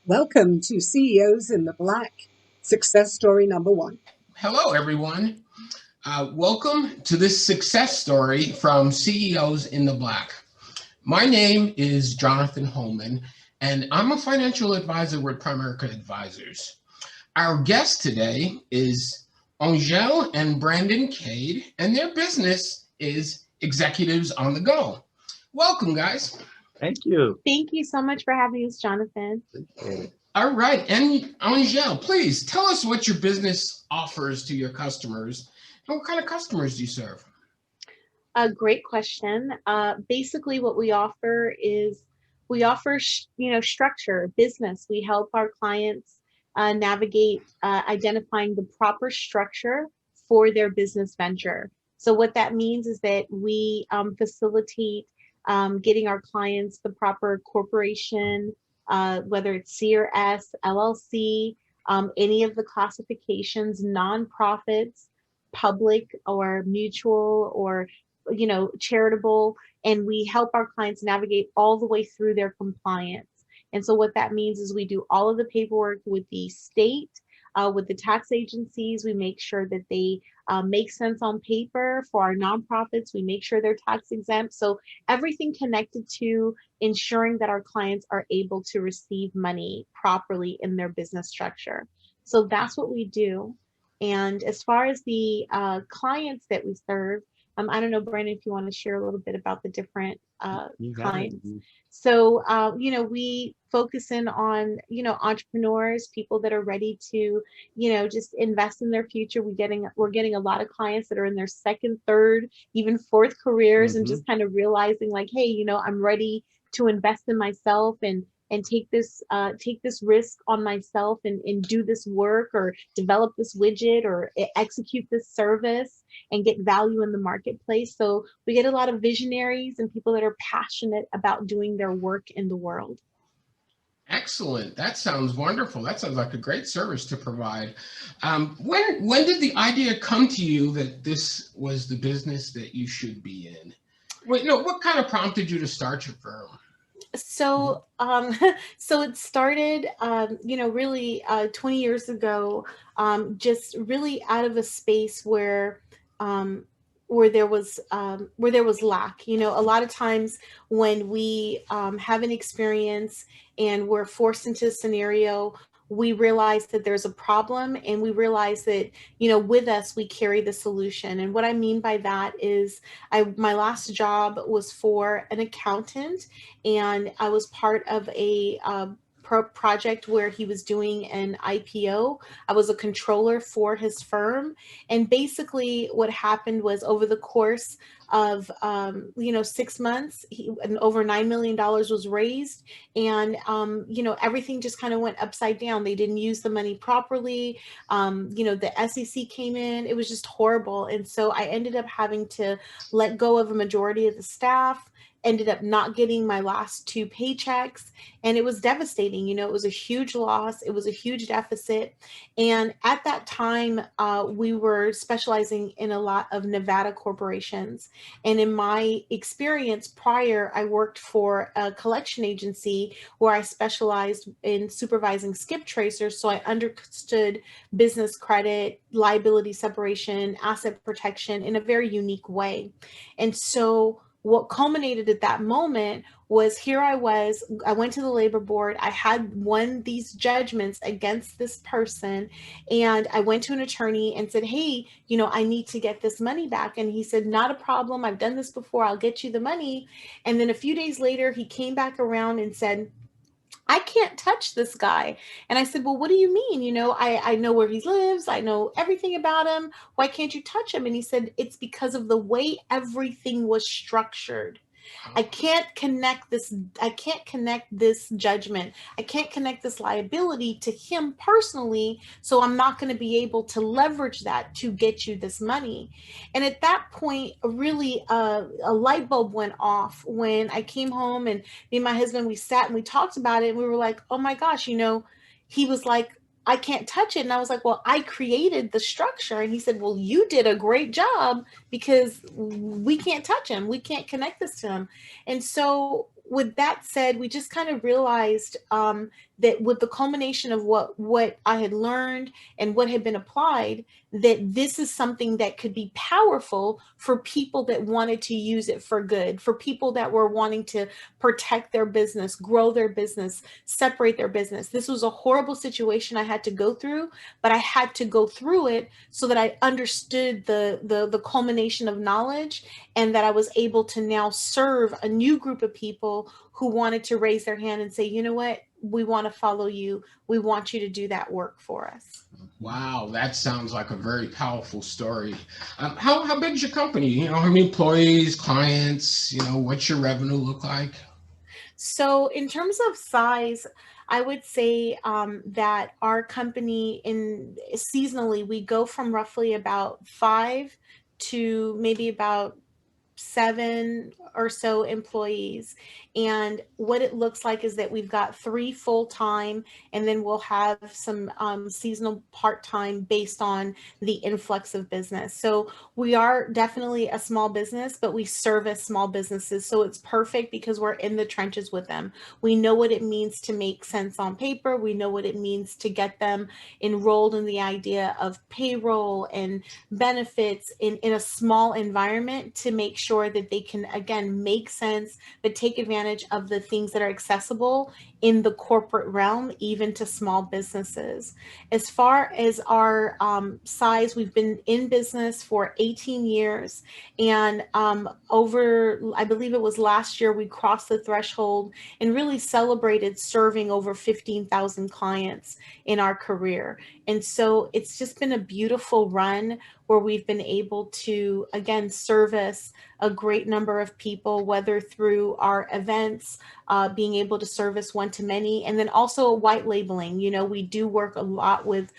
Welcome to CEOs in the Black, success story number one. Hello, everyone. Welcome to this success story from CEOs in the Black. My name is Jonathan Holman, and I'm a financial advisor with Primerica Advisors. Our guest today is AnGèle and Brandon Cade, and their business is Executives on the Go. Welcome, guys. Thank you. Thank you so much for having us, Jonathan. All right, and AnGèle, please tell us what your business offers to your customers and what kind of customers do you serve? A great question. Basically, what we offer is structure, business. We help our clients navigate identifying the proper structure for their business venture. So what that means is that we facilitate getting our clients the proper corporation, whether it's C or S, LLC, any of the classifications, nonprofits, public or mutual or charitable, and we help our clients navigate all the way through their compliance. And so what that means is we do all of the paperwork with the state, with the tax agencies. We make sure that they make sense on paper. For our nonprofits, we make sure they're tax exempt. So everything connected to ensuring that our clients are able to receive money properly in their business structure. So that's what we do. And as far as the clients that we serve, I don't know, Brandon, if you want to share a little bit about the different clients. So, we focus in on, entrepreneurs, people that are ready to, just invest in their future. We're getting a lot of clients that are in their second, third, even fourth careers, and just kind of realizing like, hey, I'm ready to invest in myself and take this risk on myself and do this work or develop this widget or execute this service and get value in the marketplace. So we get a lot of visionaries and people that are passionate about doing their work in the world. Excellent. That sounds wonderful. That sounds like a great service to provide. When did the idea come to you that this was the business that you should be in? What kind of prompted you to start your firm? So, so it started, really 20 years ago, just really out of a space where there was lack. A lot of times when we have an experience and we're forced into a scenario, we realize that there's a problem, and we realize that, with us, we carry the solution. And what I mean by that is my last job was for an accountant, and I was part of a project where he was doing an IPO. I was a controller for his firm. And basically what happened was over the course of, 6 months, over $9 million was raised. And, everything just kind of went upside down. They didn't use the money properly. The SEC came in. It was just horrible. And so I ended up having to let go of a majority of the staff, ended up not getting my last 2 paychecks, and it was devastating. It was a huge loss. It was a huge deficit. And at that time, we were specializing in a lot of Nevada corporations. And in my experience prior, I worked for a collection agency where I specialized in supervising skip tracers. So I understood business credit, liability separation, asset protection in a very unique way. And so what culminated at that moment was I went to the labor board. I had won these judgments against this person. And I went to an attorney and said, hey, I need to get this money back. And he said, not a problem. I've done this before. I'll get you the money. And then a few days later, he came back around and said, I can't touch this guy. And I said, well, what do you mean? I know where he lives. I know everything about him. Why can't you touch him? And he said, it's because of the way everything was structured. I can't connect this judgment. I can't connect this liability to him personally. So I'm not going to be able to leverage that to get you this money. And at that point, really a light bulb went off when I came home, and me and my husband, we sat and we talked about it, and we were like, oh my gosh, he was like, I can't touch it. And I was like, well, I created the structure. And he said, well, you did a great job because we can't touch him. We can't connect this to him. And so with that said, we just kind of realized that with the culmination of what I had learned and what had been applied, that this is something that could be powerful for people that wanted to use it for good, for people that were wanting to protect their business, grow their business, separate their business. This was a horrible situation I had to go through, but I had to go through it so that I understood the culmination of knowledge, and that I was able to now serve a new group of people who wanted to raise their hand and say, you know what, we want to follow you. We want you to do that work for us. Wow, that sounds like a very powerful story. How big is your company? You know, how many employees, clients? You know, what's your revenue look like? So in terms of size, I would say that our company seasonally, we go from roughly about 5 to maybe about 7 or so employees. And what it looks like is that we've got 3 full-time, and then we'll have some seasonal part-time based on the influx of business. So we are definitely a small business, but we service small businesses. So it's perfect because we're in the trenches with them. We know what it means to make sense on paper. We know what it means to get them enrolled in the idea of payroll and benefits in a small environment, to make sure that they can, again, make sense, but take advantage of the things that are accessible in the corporate realm, even to small businesses. As far as our size, we've been in business for 18 years. And I believe it was last year, we crossed the threshold and really celebrated serving over 15,000 clients in our career. And so it's just been a beautiful run where we've been able to, again, service a great number of people, whether through our events, being able to service one-to-many, and then also white labeling. You know, we do work a lot with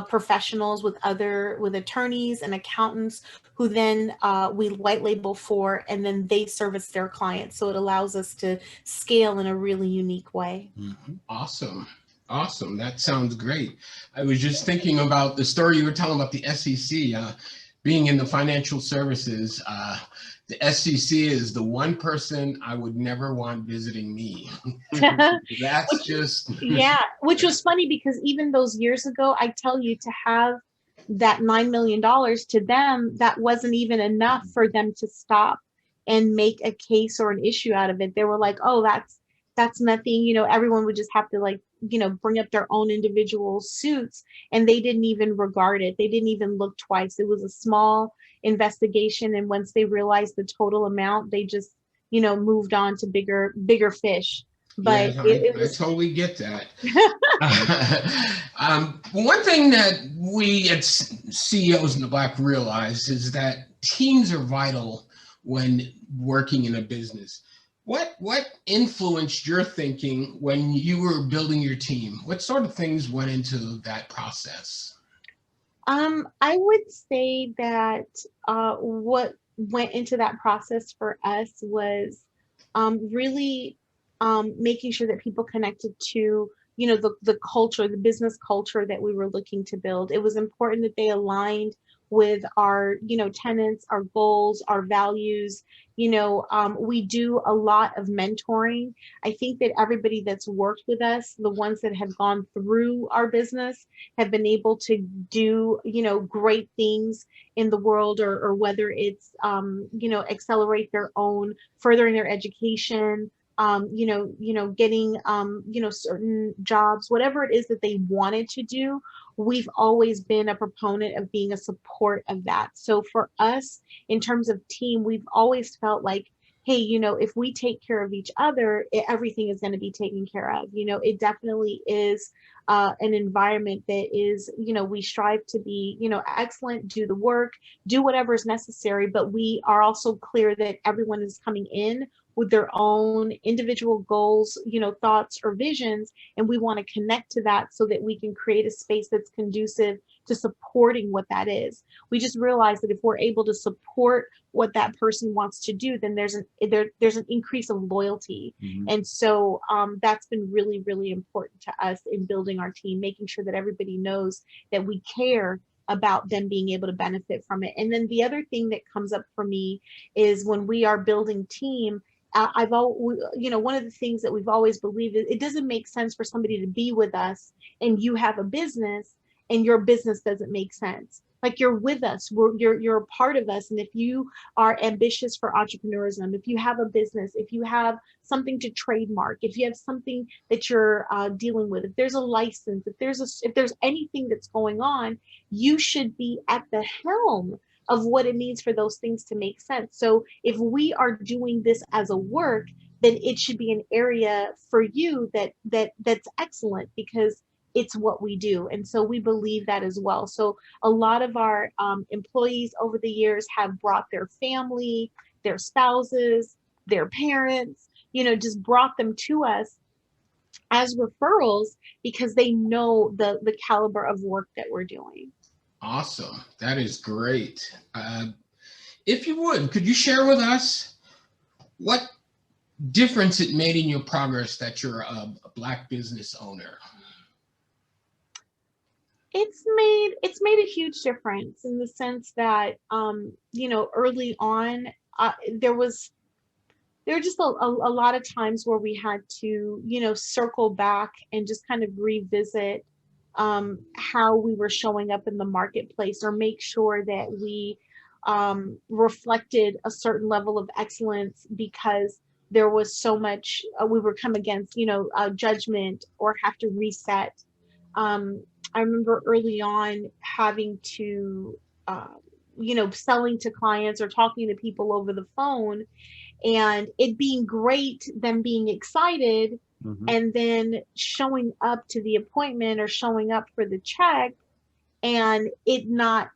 professionals, with attorneys and accountants, who then we white label for, and then they service their clients. So it allows us to scale in a really unique way. Mm-hmm. Awesome. Awesome. That sounds great. I was just thinking about the story you were telling about the SEC, being in the financial services. The SEC is the one person I would never want visiting me. That's just. Yeah, which was funny because even those years ago, I tell you, to have that $9 million, to them, that wasn't even enough for them to stop and make a case or an issue out of it. They were like, oh, that's nothing. You know, everyone would just have to, like, you know, bring up their own individual suits, and they didn't even regard it. They didn't even look twice. It was a small investigation, and once they realized the total amount, they just, you know, moved on to bigger fish. But Yeah, it I was totally get that. One thing that we at CEOs in the Black realize is that teams are vital when working in a business. What influenced your thinking when you were building your team? What sort of things went into that process? I would say that what went into that process for us was really making sure that people connected to, you know, the culture, the business culture that we were looking to build. It was important that they aligned with our, you know, tenets, our goals, our values. You know, we do a lot of mentoring. I think that everybody that's worked with us, the ones that have gone through our business, have been able to do, you know, great things in the world, or whether it's, you know, accelerate their own, furthering their education, getting, you know, certain jobs, whatever it is that they wanted to do. We've always been a proponent of being a support of that. So for us, in terms of team, we've always felt like, hey, you know, if we take care of each other, everything is going to be taken care of. You know, it definitely is an environment that is, you know, we strive to be, you know, excellent, do the work, do whatever is necessary, but we are also clear that everyone is coming in with their own individual goals, you know, thoughts or visions, and we want to connect to that so that we can create a space that's conducive to supporting what that is. We just realize that if we're able to support what that person wants to do, then there's an increase of loyalty. Mm-hmm. And so that's been really, really important to us in building our team, making sure that everybody knows that we care about them being able to benefit from it. And then the other thing that comes up for me is when we are building team, I've always, one of the things that we've always believed is it doesn't make sense for somebody to be with us and you have a business and your business doesn't make sense. Like, you're with us, you're a part of us. And if you are ambitious for entrepreneurism, if you have a business, if you have something to trademark, if you have something that you're dealing with, if there's a license, if there's anything that's going on, you should be at the helm of what it means for those things to make sense. So if we are doing this as a work, then it should be an area for you that's excellent, because it's what we do. And so we believe that as well. So a lot of our employees over the years have brought their family, their spouses, their parents, just brought them to us as referrals because they know the caliber of work that we're doing. Awesome. That is great. If you would, could you share with us what difference it made in your progress that you're a Black business owner? It's made a huge difference in the sense that, early on, there were just a lot of times where we had to, circle back and just kind of revisit how we were showing up in the marketplace, or make sure that we reflected a certain level of excellence, because there was so much we were come against, judgment, or have to reset. I remember early on having to, selling to clients or talking to people over the phone, and it being great, them being excited, and then showing up to the appointment or showing up for the check and it not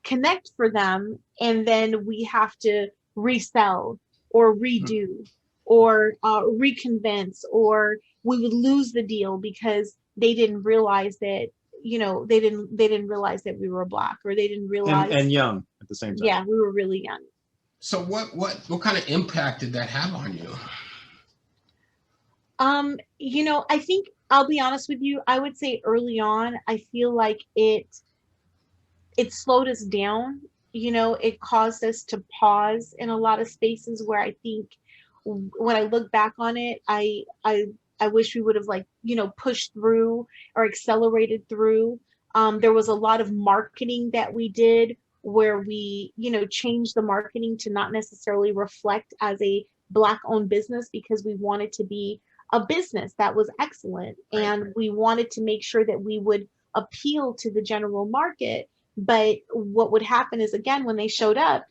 connect for them. And then we have to resell or redo or reconvince, or we would lose the deal because they didn't realize that, they didn't realize that we were Black, or they didn't realize. And young at the same time. Yeah, we were really young. So what kind of impact did that have on you? I think, I'll be honest with you, I would say early on, I feel like it slowed us down. It caused us to pause in a lot of spaces where I think when I look back on it, I wish we would have pushed through or accelerated through. There was a lot of marketing that we did where we, changed the marketing to not necessarily reflect as a Black owned business, because we wanted to be a business that was excellent. Right. And we wanted to make sure that we would appeal to the general market. But what would happen is, again, when they showed up,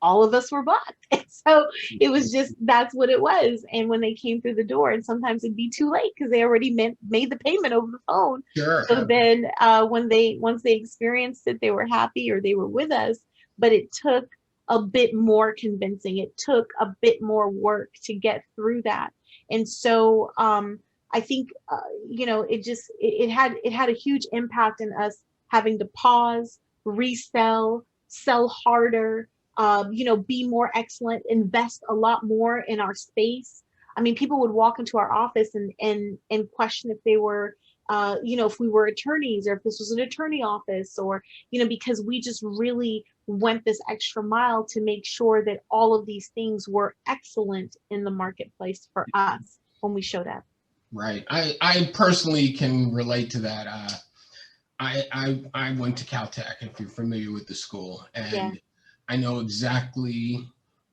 all of us were Black. And so it was just, that's what it was. And when they came through the door, and sometimes it'd be too late because they already made the payment over the phone. Sure. So then once they experienced it, they were happy, or they were with us. But it took a bit more convincing. It took a bit more work to get through that. And so I think, it had a huge impact in us having to pause, resell, sell harder, be more excellent, invest a lot more in our space. I mean, people would walk into our office and question if they were, if we were attorneys, or if this was an attorney office, or, because we just really went this extra mile to make sure that all of these things were excellent in the marketplace for us when we showed up. Right. I personally can relate to that. I went to Caltech, if you're familiar with the school, and yeah. I know exactly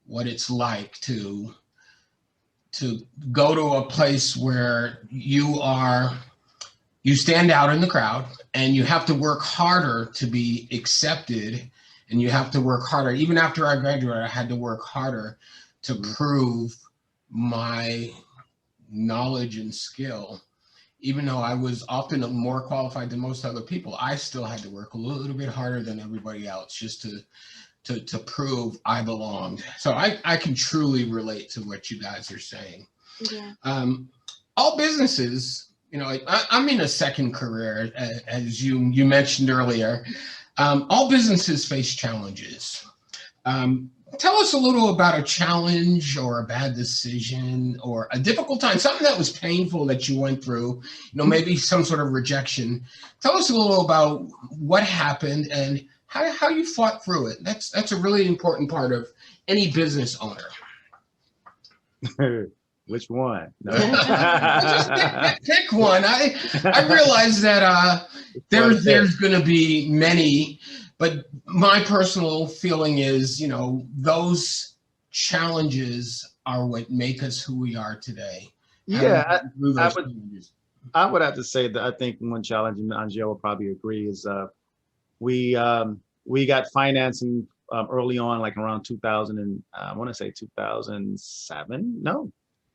what it's like to go to a place where you stand out in the crowd, and you have to work harder to be accepted, and you have to work harder. Even after I graduated, I had to work harder to prove my knowledge and skill. Even though I was often more qualified than most other people, I still had to work a little bit harder than everybody else just to prove I belonged. So I can truly relate to what you guys are saying. Yeah. All businesses, I'm in a second career, as you mentioned earlier. All businesses face challenges. Tell us a little about a challenge or a bad decision or a difficult time, something that was painful that you went through, maybe some sort of rejection. Tell us a little about what happened and how you fought through it. That's a really important part of any business owner. Which one? No. Just pick one. I realize that there's going to be many, but my personal feeling is, those challenges are what make us who we are today. Yeah, I would have to say that I think one challenge, and AnGèle will probably agree, is we got financing early on, like around 2000 and I want to say 2007. No,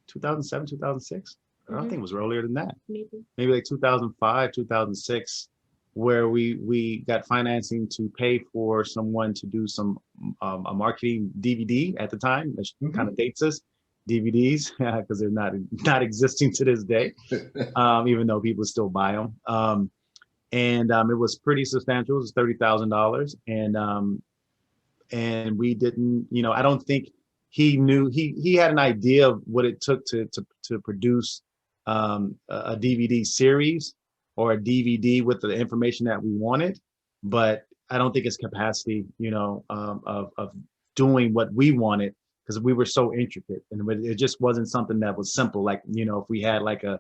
2007, 2006. I don't think it was earlier than that. Maybe like 2005, 2006, where we got financing to pay for someone to do some a marketing DVD at the time, which kind of dates us. DVDs, because they're not existing to this day, even though people still buy them. And it was pretty substantial. It was $30,000, and we didn't. I don't think he knew. He had an idea of what it took to produce a DVD series or a DVD with the information that we wanted, but I don't think it's capacity, of doing what we wanted, because we were so intricate, and it just wasn't something that was simple. Like, if we had like a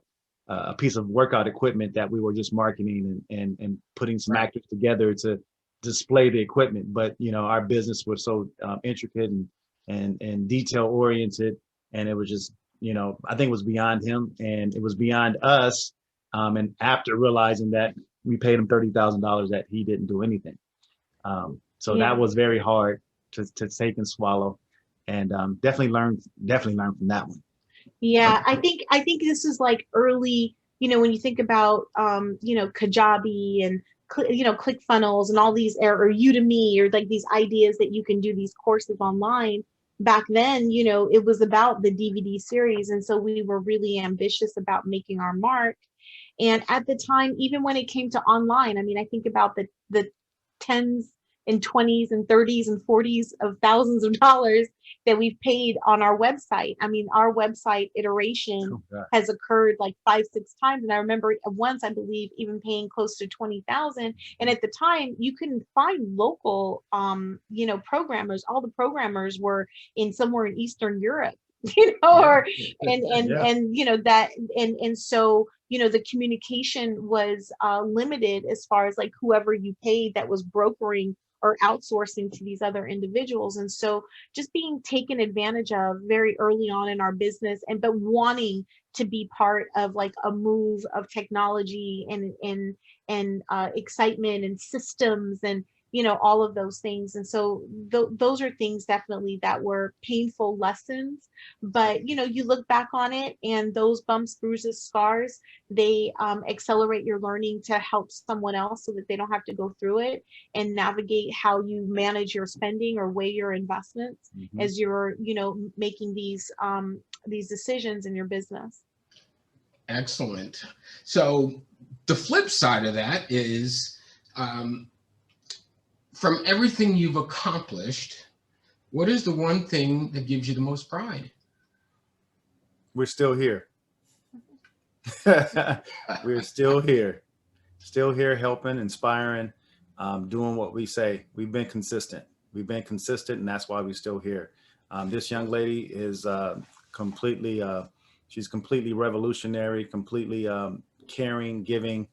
piece of workout equipment that we were just marketing and putting some actors together to display the equipment. But, our business was so intricate and detail oriented. And it was just, I think it was beyond him and it was beyond us. And after realizing that we paid him $30,000, that he didn't do anything. So that was very hard to take and swallow. And definitely learn from that one. Yeah, I think this is like early, when you think about Kajabi and ClickFunnels and all these, or Udemy, or like these ideas that you can do these courses online. Back then, it was about the DVD series, and so we were really ambitious about making our mark. And at the time, even when it came to online, I mean, I think about the tens and 20s and 30s and 40s of thousands of dollars that we've paid on our website. I mean, our website iteration has occurred like 5-6 times. And I remember once, I believe, even paying close to 20,000. And at the time, you couldn't find local, programmers. All the programmers were somewhere in Eastern Europe, so the communication was limited as far as like whoever you paid that was brokering or outsourcing to these other individuals. And so just being taken advantage of very early on in our business, but wanting to be part of like a move of technology and excitement and systems and all of those things. And so those are things definitely that were painful lessons, but you look back on it, and those bumps, bruises, scars, they accelerate your learning to help someone else so that they don't have to go through it, and navigate how you manage your spending or weigh your investments as you're making these decisions in your business. Excellent. So the flip side of that is, from everything you've accomplished, what is the one thing that gives you the most pride? We're still here. We're still here helping, inspiring, doing what we say. We've been consistent, and that's why we're still here. This young lady is she's completely revolutionary, completely caring, giving,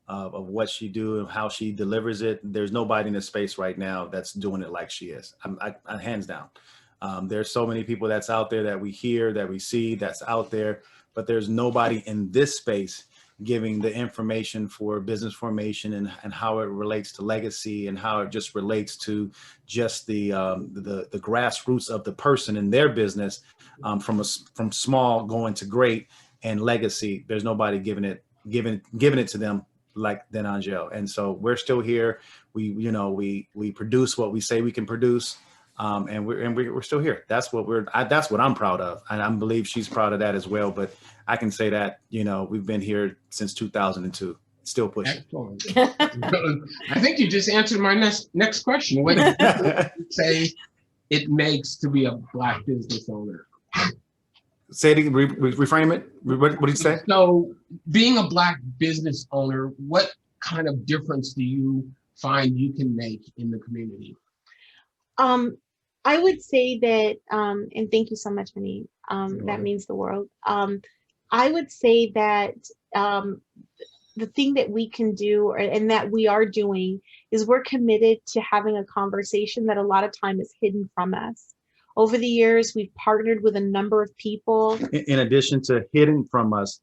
of what she do and how she delivers it. There's nobody in this space right now that's doing it like she is. I hands down. There's so many people that's out there that we hear, that we see, that's out there, but there's nobody in this space giving the information for business formation and how it relates to legacy and how it just relates to just the grassroots of the person in their business, from small going to great and legacy. There's nobody giving it to them than AnGèle. And so we're still here. We produce what we say we can produce, and we're still here. That's what I'm proud of, and I believe she's proud of that as well. But I can say that we've been here since 2002, still pushing. Excellent. I think you just answered my next question. What do you say it makes to be a Black business owner? Say it again, reframe it. What did you say? So being a Black business owner, what kind of difference do you find you can make in the community? I would say that, and thank you so much, honey. That means the world. I would say that um, the thing that we can do and that we are doing is we're committed to having a conversation that a lot of time is hidden from us. Over the years, we've partnered with a number of people. In addition to hidden from us,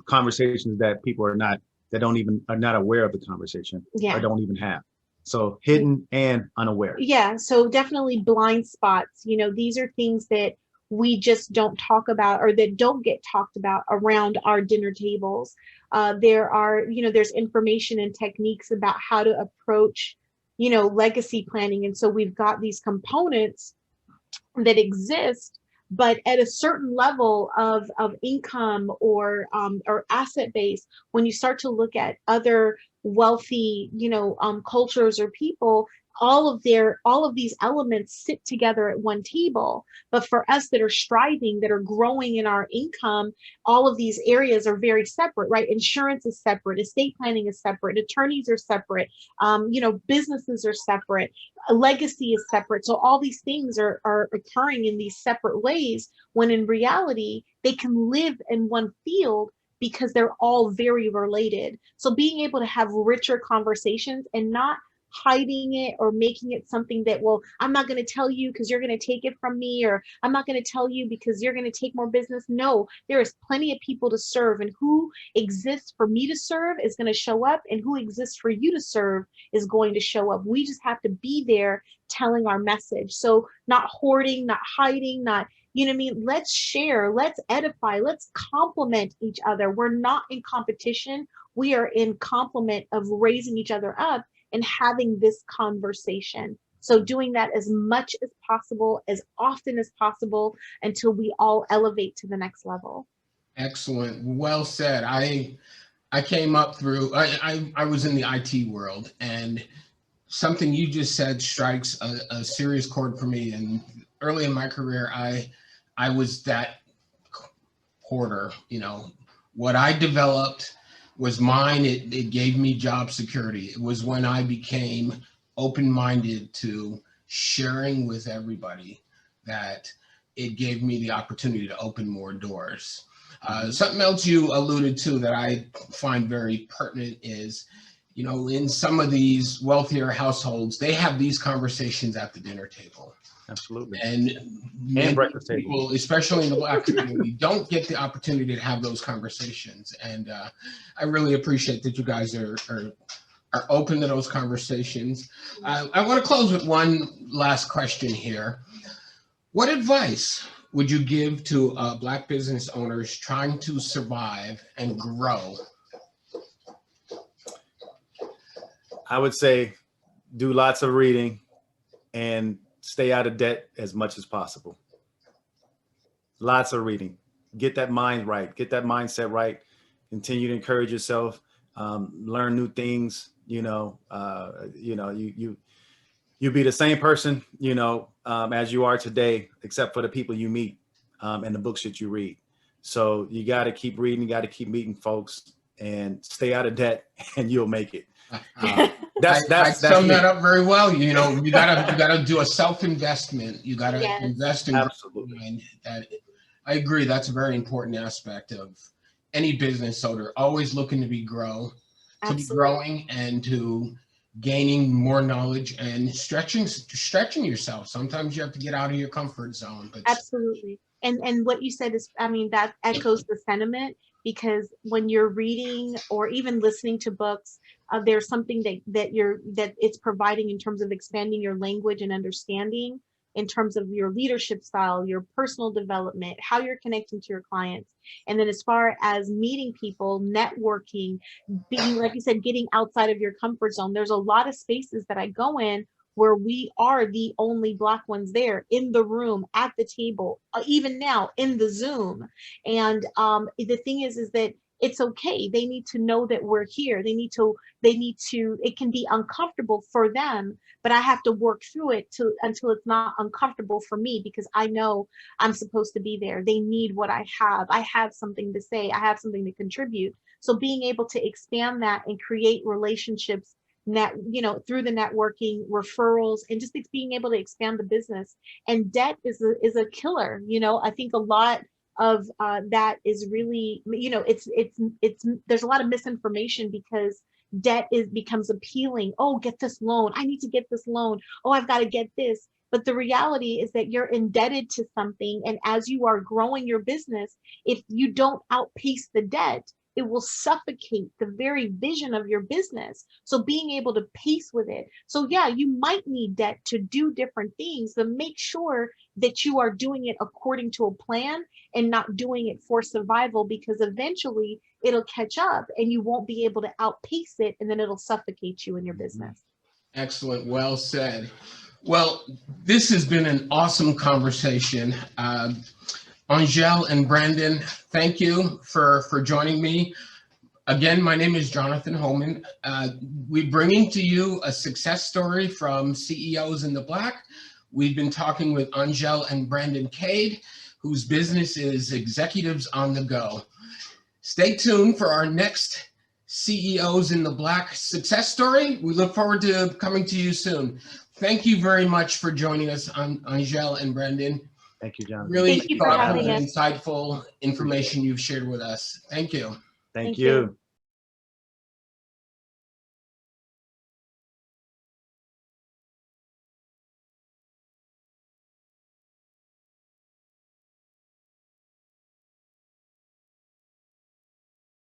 conversations that people are not, that don't even, are not aware of the conversation, Yeah. or don't even have. So hidden and unaware. Yeah, so definitely blind spots. These are things that we just don't talk about, or that don't get talked about around our dinner tables. There's information and techniques about how to approach, legacy planning. And so we've got these components that exist, but at a certain level of income or asset base, when you start to look at other wealthy, cultures or people, all of these elements sit together at one table. But for us that are striving, that are growing in our income, all of these areas are very separate, right? Insurance is separate, estate planning is separate, attorneys are separate, businesses are separate, legacy is separate. So all these things are occurring in these separate ways, when in reality, they can live in one field because they're all very related. So being able to have richer conversations and not hiding it or making it something that, well, I'm not going to tell you because you're going to take it from me, or I'm not going to tell you because you're going to take more business. No, there is plenty of people to serve, and who exists for me to serve is going to show up, and who exists for you to serve is going to show up. We just have to be there telling our message. So not hoarding, not hiding, not, you know what I mean? Let's share, let's edify, let's complement each other. We're not in competition. We are in complement of raising each other up and having this conversation. So doing that as much as possible, as often as possible, until we all elevate to the next level. Excellent. Well said. I came up through, I was in the IT world, and something you just said strikes a serious chord for me. And early in my career, I was that hoarder. What I developed was mine. It gave me job security. It was when I became open-minded to sharing with everybody that it gave me the opportunity to open more doors. Something else you alluded to that I find very pertinent is, in some of these wealthier households, they have these conversations at the dinner table. Absolutely. And breakfast people, table, especially in the Black community, don't get the opportunity to have those conversations. And I really appreciate that you guys are open to those conversations. I want to close with one last question here. What advice would you give to Black business owners trying to survive and grow? I would say do lots of reading and stay out of debt as much as possible. Lots of reading. Get that mind right. Get that mindset right. Continue to encourage yourself. Learn new things. You be the same person, as you are today, except for the people you meet and the books that you read. So you got to keep reading. You got to keep meeting folks and stay out of debt, and you'll make it. That's sum that up very well. You gotta do a self-investment. You gotta invest in. Absolutely. I agree. That's a very important aspect of any business owner. Always looking to be growing and to gaining more knowledge and stretching yourself. Sometimes you have to get out of your comfort zone. But absolutely. And what you said is, that echoes the sentiment, because when you're reading or even listening to books, there's something that it's providing in terms of expanding your language and understanding, in terms of your leadership style, your personal development, how you're connecting to your clients. And then as far as meeting people, networking, being, like you said, getting outside of your comfort zone. There's a lot of spaces that I go in where we are the only Black ones there, in the room, at the table, even now in the Zoom. And the thing is that it's okay. They need to know that we're here. They need to, it can be uncomfortable for them, but I have to work through it until it's not uncomfortable for me, because I know I'm supposed to be there. They need what I have. I have something to say. I have something to contribute. So being able to expand that and create relationships through the networking, referrals, and just being able to expand the business. And debt is a killer. I think a lot of that is really, there's a lot of misinformation because debt becomes appealing. Oh, get this loan. I need to get this loan. Oh, I've got to get this. But the reality is that you're indebted to something. And as you are growing your business, if you don't outpace the debt, it will suffocate the very vision of your business. So being able to pace with it. So yeah, you might need debt to do different things, but make sure that you are doing it according to a plan and not doing it for survival, because eventually it'll catch up and you won't be able to outpace it, and then it'll suffocate you in your business. Excellent. Well said. Well, this has been an awesome conversation. AnGèle and Brandon, thank you for joining me. Again, my name is Jonathan Holman. We're bringing to you a success story from CEOs in the Black. We've been talking with AnGèle and Brandon Cade, whose business is Executives on the Go. Stay tuned for our next CEOs in the Black success story. We look forward to coming to you soon. Thank you very much for joining us, AnGèle and Brandon. Thank you, John. Really Thank you for thoughtful having and us. insightful information you've shared with us. Thank you. Thank you.